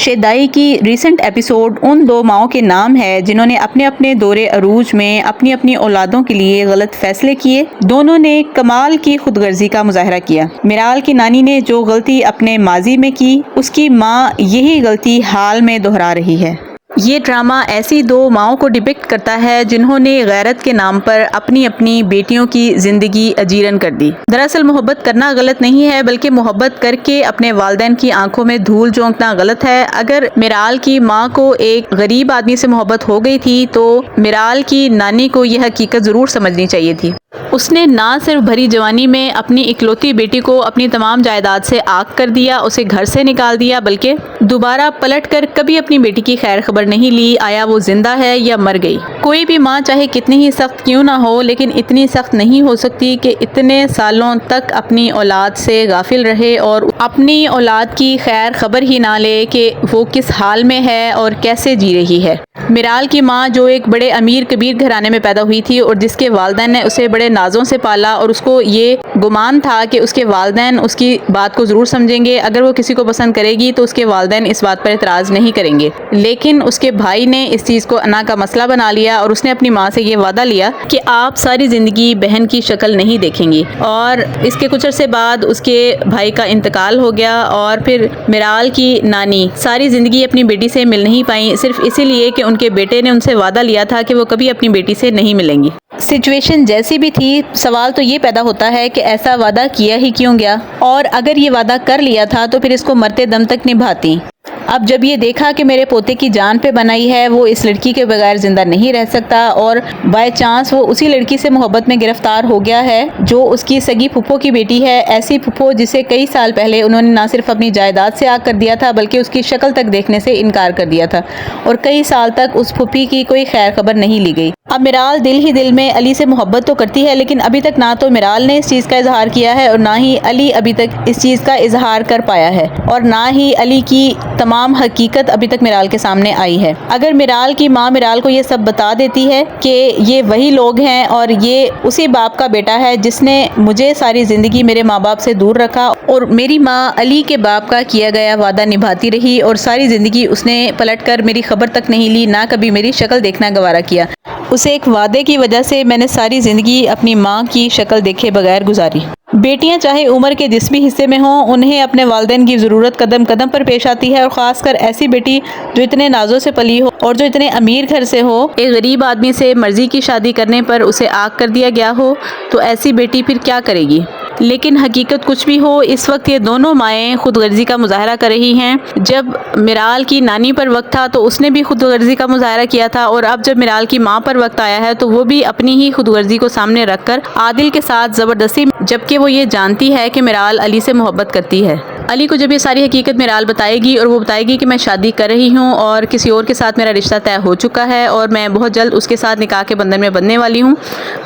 शेदाई की recent episode उन दो माओं के नाम है जिन्होंने अपने अपने दौरे अरूज में अपनी अपनी औलादों के लिए गलत फैसले किए। दोनों ने कमाल की खुदगर्जी का मुजाहरा किया। मिराल की नानी ने जो गलती अपने माजी में की, उसकी माँ यही गलती हाल में दोहरा रही है। ये ड्रामा ऐसी दो माओं को डिपिक्ट करता है जिन्होंने गैरत के नाम पर अपनी अपनी बेटियों की जिंदगी अजीरन कर दी। दरअसल मोहब्बत करना गलत नहीं है, बल्कि मोहब्बत करके अपने वालिदैन की आंखों में धूल झोंकना गलत है। अगर मिराल की माँ को एक गरीब आदमी से मोहब्बत हो गई थी तो मिराल की नानी को यह हकीकत जरूर समझनी चाहिए थी। उसने ना सिर्फ भरी जवानी में अपनी इकलौती बेटी को अपनी तमाम जायदाद से आग कर दिया, उसे घर से निकाल दिया, बल्कि दोबारा पलटकर कभी अपनी बेटी की खैर खबर नहीं ली, आया वो जिंदा है या मर गई। कोई भी माँ चाहे कितनी ही सख्त क्यों ना हो, लेकिन इतनी सख्त नहीं हो सकती कि इतने सालों तक अपनी औलाद से गाफिल रहे और अपनी औलाद की खैर खबर ही ना ले कि वो किस हाल में है और कैसे जी रही है। मिराल की माँ जो एक बड़े अमीर कबीर घराने में पैदा हुई थी और जिसके वालिदैन ने उसे बड़े नाजों से पाला और उसको ये गुमान था कि उसके वालिदैन उसकी बात को ज़रूर समझेंगे, अगर वो किसी को पसंद करेगी तो उसके वालिदैन इस बात पर एतराज़ नहीं करेंगे। लेकिन उसके भाई ने इस चीज़ को अना का मसला बना लिया और उसने अपनी माँ से ये वादा लिया कि आप सारी ज़िंदगी बहन की शक्ल नहीं देखेंगी। और इसके कुछ अरसे बाद उसके भाई का इंतकाल हो गया और फिर मिराल की नानी सारी ज़िंदगी अपनी बेटी से मिल नहीं पाई, सिर्फ इसीलिए कि उनके बेटे ने उनसे वादा लिया था कि वो कभी अपनी बेटी से नहीं मिलेंगी। सिचुएशन जैसी भी थी, सवाल तो ये पैदा होता है कि ऐसा वादा किया ही क्यों गया, और अगर ये वादा कर लिया था तो फिर इसको मरते दम तक निभाती। अब जब ये देखा कि मेरे पोते की जान पे बनाई है, वो इस लड़की के बगैर जिंदा नहीं रह सकता और बाय चांस वो उसी लड़की से मोहब्बत में गिरफ्तार हो गया है जो उसकी सगी फुप्पो की बेटी है, ऐसी फुप्पो जिसे कई साल पहले उन्होंने ना सिर्फ अपनी जायदाद से आग कर दिया था बल्कि उसकी शक्ल तक देखने से इनकार कर दिया था और कई साल तक उस फुप्पी की कोई खैर खबर नहीं ली गई। अब मिराल दिल ही दिल में अली से मोहब्बत तो करती है, लेकिन अभी तक ना तो मिराल ने इस चीज़ का इजहार किया है और ना ही अली अभी तक इस चीज़ का इजहार कर पाया है और ना ही अली की तमाम हकीकत अभी तक मिराल के सामने आई है। अगर मिराल की माँ मिराल को ये सब बता देती है कि ये वही लोग हैं और ये उसी बाप का बेटा है जिसने मुझे सारी ज़िंदगी मेरे माँ बाप से दूर रखा और मेरी माँ अली के बाप का किया गया वादा निभाती रही और सारी ज़िंदगी उसने पलटकर मेरी खबर तक नहीं ली, ना कभी मेरी शक्ल देखना गवारा किया, उसे एक वादे की वजह से मैंने सारी ज़िंदगी अपनी माँ की शक्ल देखे बगैर गुजारी। बेटियां चाहे उम्र के जिस भी हिस्से में हों, उन्हें अपने वालिदैन की ज़रूरत कदम कदम पर पेश आती है और ख़ासकर ऐसी बेटी जो इतने नाजों से पली हो और जो इतने अमीर घर से हो। एक गरीब आदमी से मर्जी की शादी करने पर उसे आग कर दिया गया हो तो ऐसी बेटी फिर क्या करेगी। लेकिन हकीकत कुछ भी हो, इस वक्त ये दोनों माएँ खुदगर्जी का मुजाहरा कर रही हैं। जब मिराल की नानी पर वक्त था तो उसने भी खुदगर्जी का मुजाहरा किया था और अब जब मिराल की माँ पर वक्त आया है तो वो भी अपनी ही खुदगर्जी को सामने रखकर आदिल के साथ ज़बरदस्ती, जबकि वो ये जानती है कि मिराल अली से मोहब्बत करती है। अली को जब ये सारी हकीकत मिराल बताएगी और वो बताएगी कि मैं शादी कर रही हूँ और किसी और के साथ मेरा रिश्ता तय हो चुका है और मैं बहुत जल्द उसके साथ निकाह के बंधन में बंधने वाली हूँ,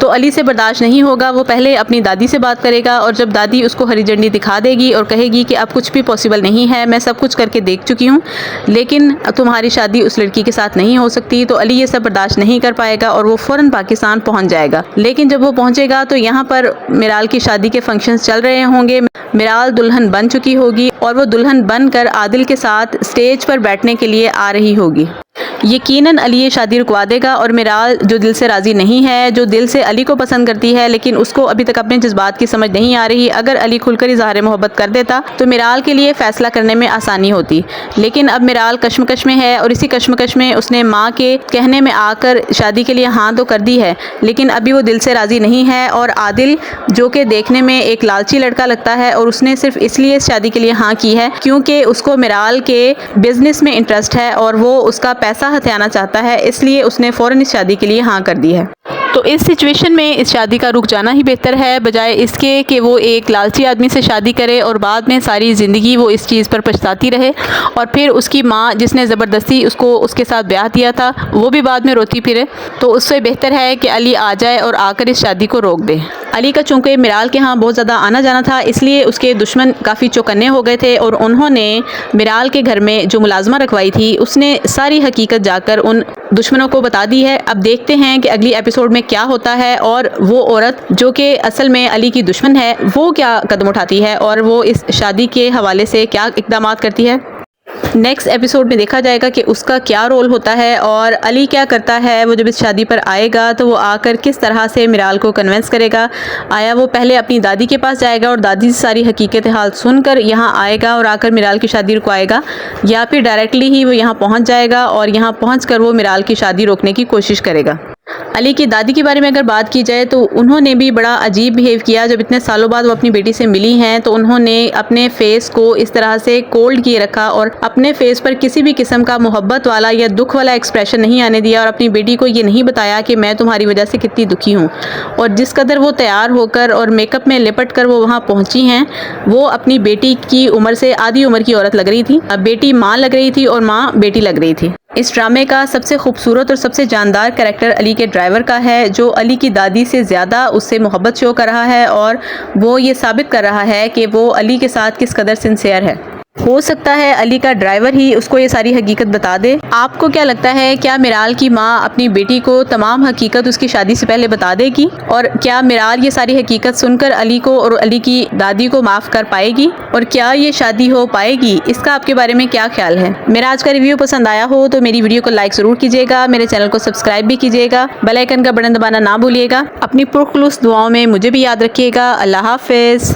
तो अली से बर्दाश्त नहीं होगा। वो पहले अपनी दादी से बात करेगा और जब दादी उसको हरी झंडी दिखा देगी और कहेगी कि अब कुछ भी पॉसिबल नहीं है, मैं सब कुछ करके देख चुकी हूँ, लेकिन तुम्हारी शादी उस लड़की के साथ नहीं हो सकती, तो अली ये सब बर्दाश्त नहीं कर पाएगा और वो फ़ौरन पाकिस्तान पहुँच जाएगा। लेकिन जब वो पहुँचेगा तो यहाँ पर मिराल की शादी के फंक्शंस चल रहे होंगे, मिराल दुल्हन बन चुकी होगी और वो दुल्हन बनकर आदिल के साथ स्टेज पर बैठने के लिए आ रही होगी। यकीनन अली ये शादी रुकवा देगा और मिराल जो दिल से राज़ी नहीं है, जो दिल से अली को पसंद करती है लेकिन उसको अभी तक अपने जज्बात की समझ नहीं आ रही, अगर अली खुलकर इज़हार मोहब्बत कर देता तो मिराल के लिए फ़ैसला करने में आसानी होती। लेकिन अब मिराल कश्मकश में है और इसी कश्मकश में उसने माँ के कहने में आकर शादी के लिए हाँ तो कर दी है, लेकिन अभी वो दिल से राज़ी नहीं है। और आदिल जो कि देखने में एक लालची लड़का लगता है और उसने सिर्फ इसलिए इस शादी के लिए हाँ की है क्योंकि उसको मिराल के बिजनेस में इंटरेस्ट है और वो उसका पैसा हथियाना चाहता है, इसलिए उसने फ़ौरन इस शादी के लिए हाँ कर दी है। तो इस सिचुएशन में इस शादी का रुक जाना ही बेहतर है बजाय इसके कि वो एक लालची आदमी से शादी करे और बाद में सारी ज़िंदगी वो इस चीज़ पर पछताती रहे और फिर उसकी माँ जिसने ज़बरदस्ती उसको उसके साथ ब्याह दिया था वो भी बाद में रोती फिरे। तो उससे बेहतर है कि अली आ जाए और आकर इस शादी को रोक दे। अली का चूँकि मिराल के यहाँ बहुत ज़्यादा आना जाना था, इसलिए उसके दुश्मन काफ़ी चौकन्ने हो गए थे और उन्होंने मिराल के घर में जो मुलाजमा रखवाई थी उसने सारी हकीकत जाकर उन दुश्मनों को बता दी है। अब देखते हैं कि अगली एपिसोड में क्या होता है और वो औरत जो कि असल में अली की दुश्मन है वो क्या कदम उठाती है और वो इस शादी के हवाले से क्या इक़दामात करती है। नेक्स्ट एपिसोड में देखा जाएगा कि उसका क्या रोल होता है और अली क्या करता है। वो जब इस शादी पर आएगा तो वो आकर किस तरह से मिराल को कन्विंस करेगा। आया वो पहले अपनी दादी के पास जाएगा और दादी से सारी हकीकत हाल सुनकर यहाँ आएगा और आकर मिराल की शादी रुकवाएगा, या फिर डायरेक्टली ही वो यहाँ पहुँच जाएगा और यहाँ पहुँच कर वो मिराल की शादी रोकने की कोशिश करेगा। अली की दादी के बारे में अगर बात की जाए तो उन्होंने भी बड़ा अजीब बिहेव किया। जब इतने सालों बाद वो अपनी बेटी से मिली हैं तो उन्होंने अपने फेस को इस तरह से कोल्ड किए रखा और अपने फेस पर किसी भी किस्म का मोहब्बत वाला या दुख वाला एक्सप्रेशन नहीं आने दिया और अपनी बेटी को ये नहीं बताया कि मैं तुम्हारी वजह से कितनी दुखी हूँ। और जिस कदर वो तैयार होकर और मेकअप में लिपट कर वो वहाँ पहुँची हैं, वो अपनी बेटी की उम्र से आधी उम्र की औरत लग रही थी। अब बेटी माँ लग रही थी और माँ बेटी लग रही थी। इस ड्रामे का सबसे खूबसूरत और सबसे जानदार कैरेक्टर अली के ड्राइवर का है, जो अली की दादी से ज़्यादा उससे मोहब्बत शो कर रहा है और वो ये साबित कर रहा है कि वो अली के साथ किस कदर सिंसियर है। हो सकता है अली का ड्राइवर ही उसको ये सारी हकीकत बता दे। आपको क्या लगता है, क्या मिराल की माँ अपनी बेटी को तमाम हकीकत उसकी शादी से पहले बता देगी? और क्या मिराल ये सारी हकीकत सुनकर अली को और अली की दादी को माफ़ कर पाएगी? और क्या ये शादी हो पाएगी? इसका आपके बारे में क्या ख्याल है? मेरा आज का रिव्यू पसंद आया हो तो मेरी वीडियो को लाइक ज़रूर कीजिएगा, मेरे चैनल को सब्सक्राइब भी कीजिएगा, बेल आइकन का बटन दबाना ना भूलिएगा। अपनी पुरखुलूस दुआओं में मुझे भी याद रखिएगा। अल्लाह हाफिज़।